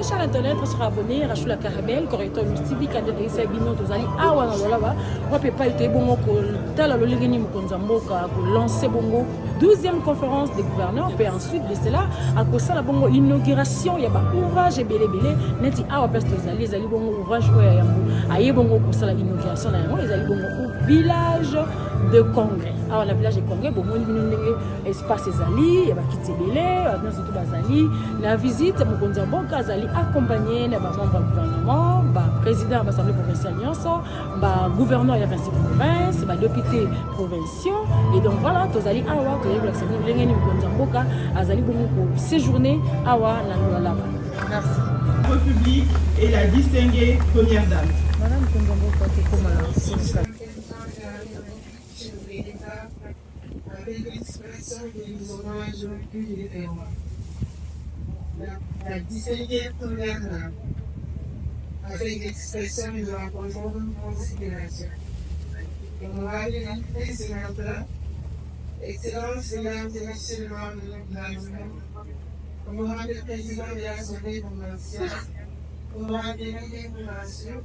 sur internet, on sera abonné, Rachou la Caramel, correcteur TV, candidat de Sabino, Tozali, Awa, Nalolava, on peut pas être bon, tel le Ligani Mukonzamboka, pour lancer bongo, 12e conférence des gouverneurs, puis ensuite de cela, à cause de la bongo inauguration, il y a un ouvrage et belé, neti Awa Pest Tozali, ils allaient bongo ouvrage, aïe bongo pour ça l'inauguration, ils allaient bongo au village de Congrès. Alors, le village de Congrès, bon, il espace Zali, il y a quitté belé, surtout Bazali, la visite, Mukonzamboka, Zali accompagné de membres du gouvernement, président de l'Assemblée provinciale, gouverneur de 26 provinces, députés provinciaux. Et donc voilà, Tozali Awa, Tozali Mukonzamboka, Azali Bomoko, séjourné Awa, Nalolava. Merci. République et la distinguée première dame. Madame Mukonzamboka, c'est comment là? Avec l'expression que nous aurons pu faire. La distinguée première dame, avec l'expression que nous rencontrons une considération. Honorable invité sénateur, Excellences, Mesdames et Messieurs les membres de la gouvernement, honorable président de l'Assemblée provinciale, honorable délégué de la nation,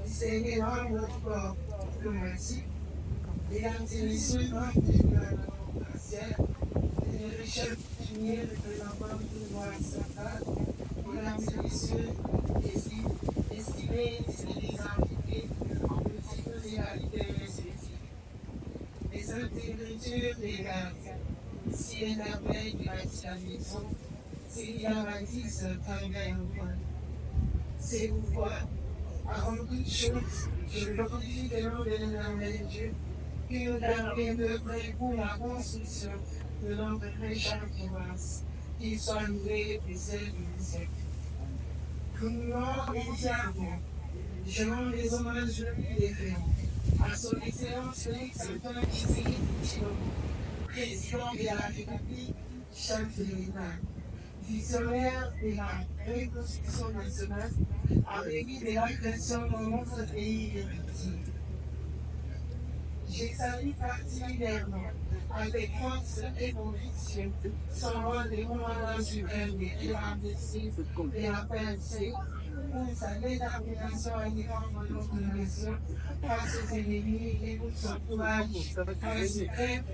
distingués membres de notre corps diplomatique, mesdames et messieurs, membres du gouvernement provincial, les chefs coutumiers représentants du pouvoir central, mesdames et messieurs, estimés et invités, petits et réalités respectives. Les intégritures légales, si et merveille du bâti la maison, c'est qu'il en bâtisse travail en point. C'est pourquoi, avant toute chose, je glorifie le nom de l'éternel Dieu, qui nous a œuvré pour la construction de notre très chère province, qu'il soit loué et celle du siècle. Que nous l'ordons immédiatement, je rends les hommages le plus déférents à son excellence Félix Antoine Tshisekedi Tshilombo, président de la République, chef de l'État, visionnaire de la reconstruction nationale, avec de la création de notre pays héritier. Je salue particulièrement, avec force et conviction, son rôle de commandant suprême de l'RDC et la PNC, pour sa détermination à défendre notre nation face aux ennemis et pour son courage suprême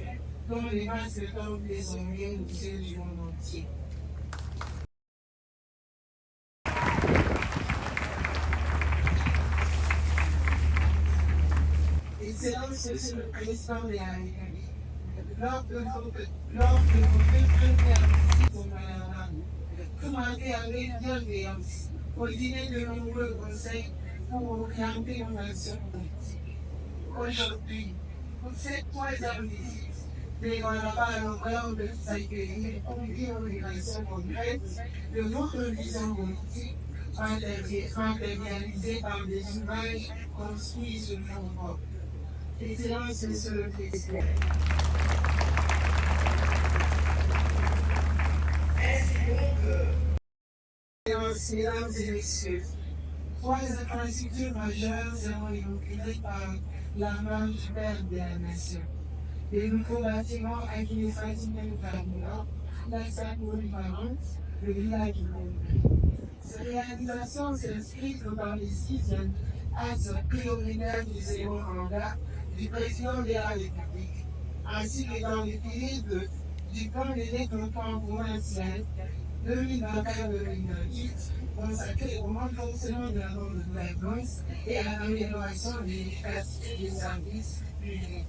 dont les masses tombent désormais aux yeux du monde entier. Excellence, Monsieur le Président de la République, lors de vos premières visites au Malawi, commandez avec bienveillance au dîner de nombreux conseils pour orienter nos actions politiques. Aujourd'hui, pour cette troisième visite, n'ayons pas l'honneur de vous accueillir pour une inauguration concrète de votre vision politique, matérialisée par des images construites sur le fond propre. Excellence, Monsieur le Président. Mesdames et Messieurs, trois infrastructures majeures seront inaugurées par la main du Père de la Nation. Les nouveaux bâtiments administratifs permanents, la salle polyvalente, le village de Congrès. Ces réalisations s'inscrivent dans les 6 axes prioritaires du second mandat du président de la République, ainsi que dans l'équilibre du plan de développement provincial 2024-2028, consacré au bon fonctionnement de la bonne gouvernance et à l'amélioration de l'efficacité des services publics.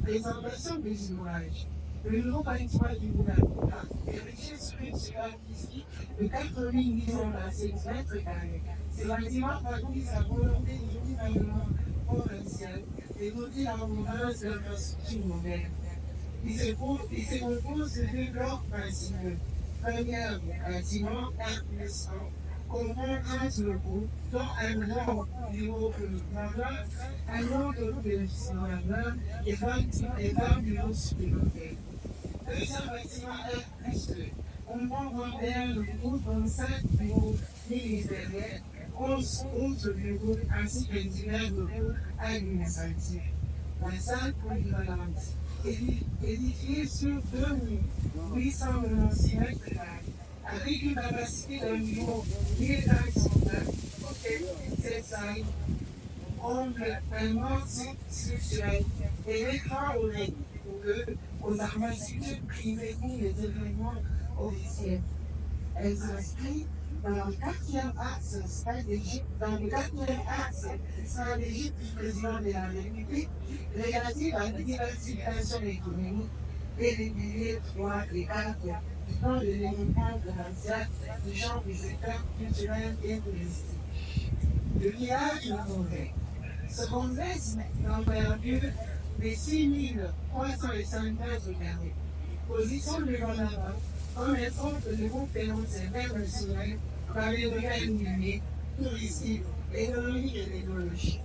Présentation des ouvrages. Le nouveau bâtiment du gouvernement est riche sur une superficie de 4825 mètres carrés. Ce bâtiment traduit sa volonté du gouvernement provincial de doter la province d'infrastructures modernes. Il se compose de 2 blocs principaux. Premier bâtiment, R+1, comprend 13 locaux, dont un grand bureau pour le gouvernement, un autre pour le vice-gouverneur et 20 bureaux supplémentaires. Deuxième bâtiment R+2, comprend le groupe 25 bureaux ministériels, 11 autres bureaux ainsi que divers bureaux administratifs. La salle polyvalente, édifiée sur 2896 mètres carrés, avec une capacité d'un niveau militaire auquel cette taille comble un manque structurel et mettra au règne aux armatures privées ou les événements officiels. Elle s'inscrit dans le quatrième axe stratégique, du président de la République relatif à la diversification économique et les piliers 3 et 4 du plan de développement provincial du genre du secteur culturel et touristique. Le village de Congrès. Ce congrès d'envergure de 6305 mètres carrés. Position de l'avant, permettant que le groupe énoncé vers le soleil par les regards illuminés, touristiques, économiques et technologiques.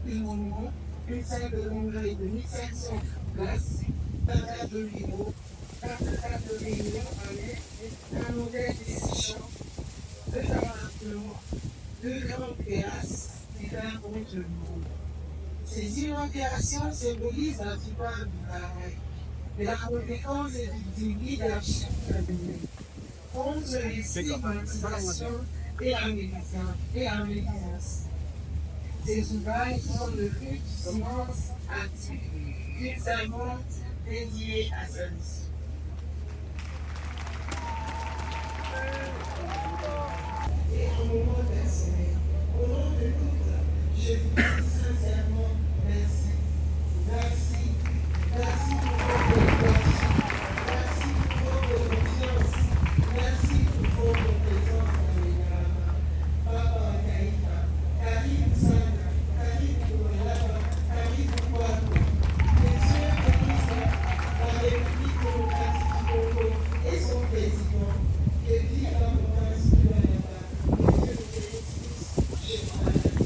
Le monument, une salle de congrès de 1500 places, un tas de bureaux, 4 salles de réunion avec un modèle de 6 chambres, 2 appartements, 2 grandes terrasses qui donnent contre le monde. Ces inaugurations symbolisent la victoire du travail, de la compétence et du leadership féminin, contre les stigmatisations et la médisance. Ces ouvrages sont le but du silence actif, d'une servante dédiée à sa mission. Et un moment personnel, au nom de toutes, je vous dis sincèrement merci. Merci. Merci pour votre leadership. Merci pour votre confiance. Merci pour votre présence dans les drames. Papa Kaïfa, Karim Sanda, Karim Koualaba, Karim Kouako. Que Dieu bénisse la République démocratique du Congo et son président. Que vive la province du Lualaba. Que Dieu nous bénisse. Je vous remercie.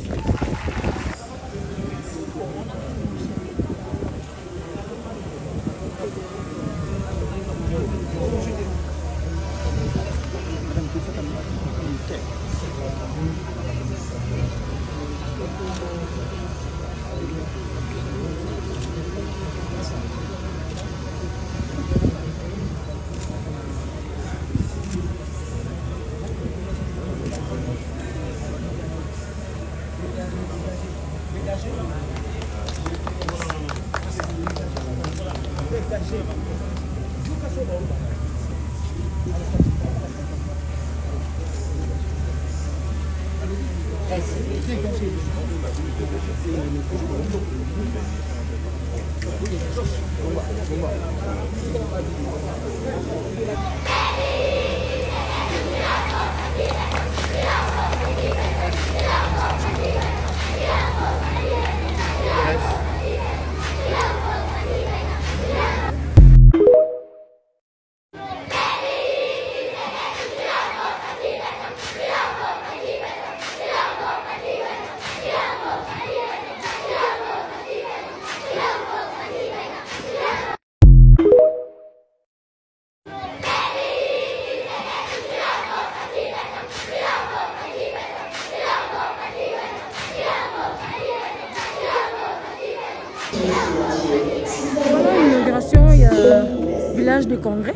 Voilà l'inauguration, il y a village de congrès.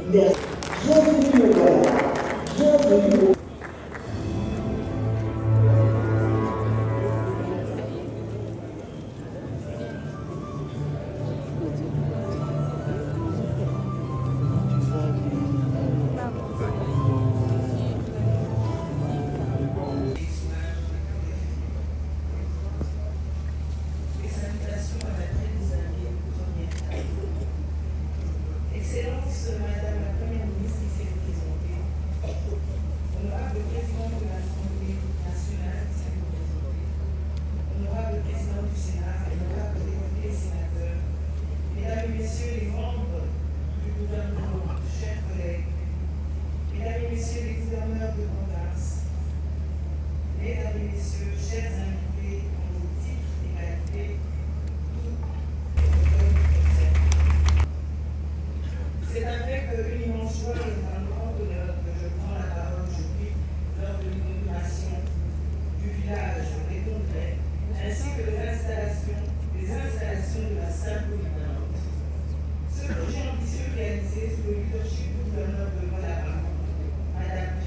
Excellence, Madame la Première ministre qui s'est représentée, honorable président de l'Assemblée nationale qui s'est représenté, honorable président du Sénat, honorable députés et sénateurs, mesdames et messieurs les membres du gouvernement, chers collègues, mesdames et messieurs les gouverneurs de province, mesdames et messieurs, chers invités en vos titres et qualités, c'est avec une immense joie et un grand honneur que je prends la parole aujourd'hui lors de l'inauguration du village des congrès ainsi que des installations de la salle polyvalente. Ce projet ambitieux réalisé sous le leadership du gouverneur de Lualaba, Madame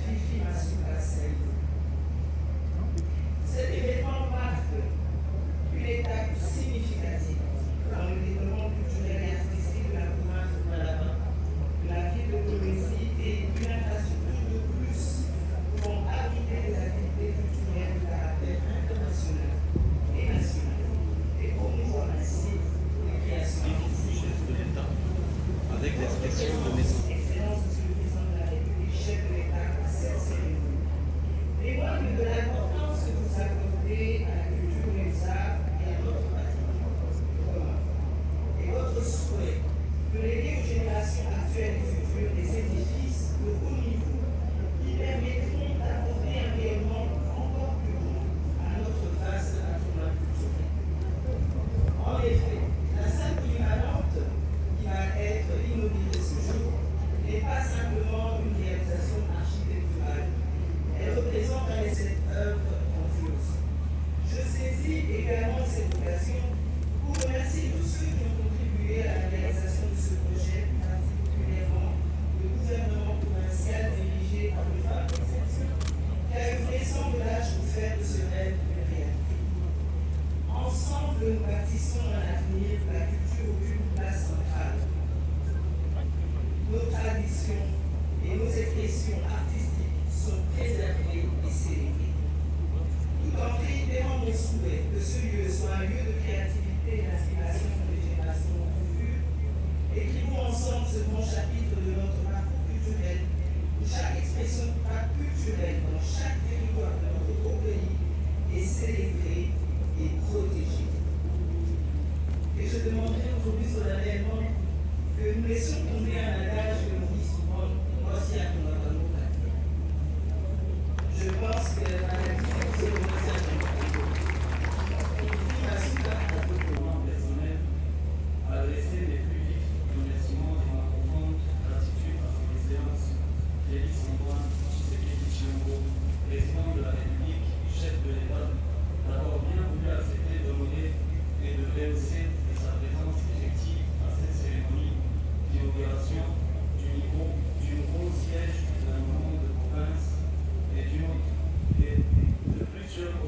ensemble, nous bâtissons un avenir où la culture occupe une place centrale. Nos traditions et nos expressions artistiques sont préservées et célébrées. Tout en réitérant mon souhait que ce lieu soit un lieu de créativité et d'inspiration pour les générations futures, écrivons ensemble ce grand chapitre de notre parcours culturel, où chaque expression culturelle dans chaque territoire de notre beau pays est célébrée et protégée. Et je demanderai aujourd'hui solennellement que nous laissions tomber un adage que l'on dit souvent, voici à ton amour. Je pense que la difficulté de notre personnel à adresser les plus vifs remerciements et ma profonde gratitude à son excellence Félix Antoine Tshisekedi Tshilombo, président de la République, chef de l'État, d'avoir bien voulu accepter d'honorer et de rehausser de sa présence effective à cette cérémonie d'inauguration du nouveau siège du gouvernement de province et de plusieurs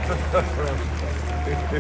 Ok.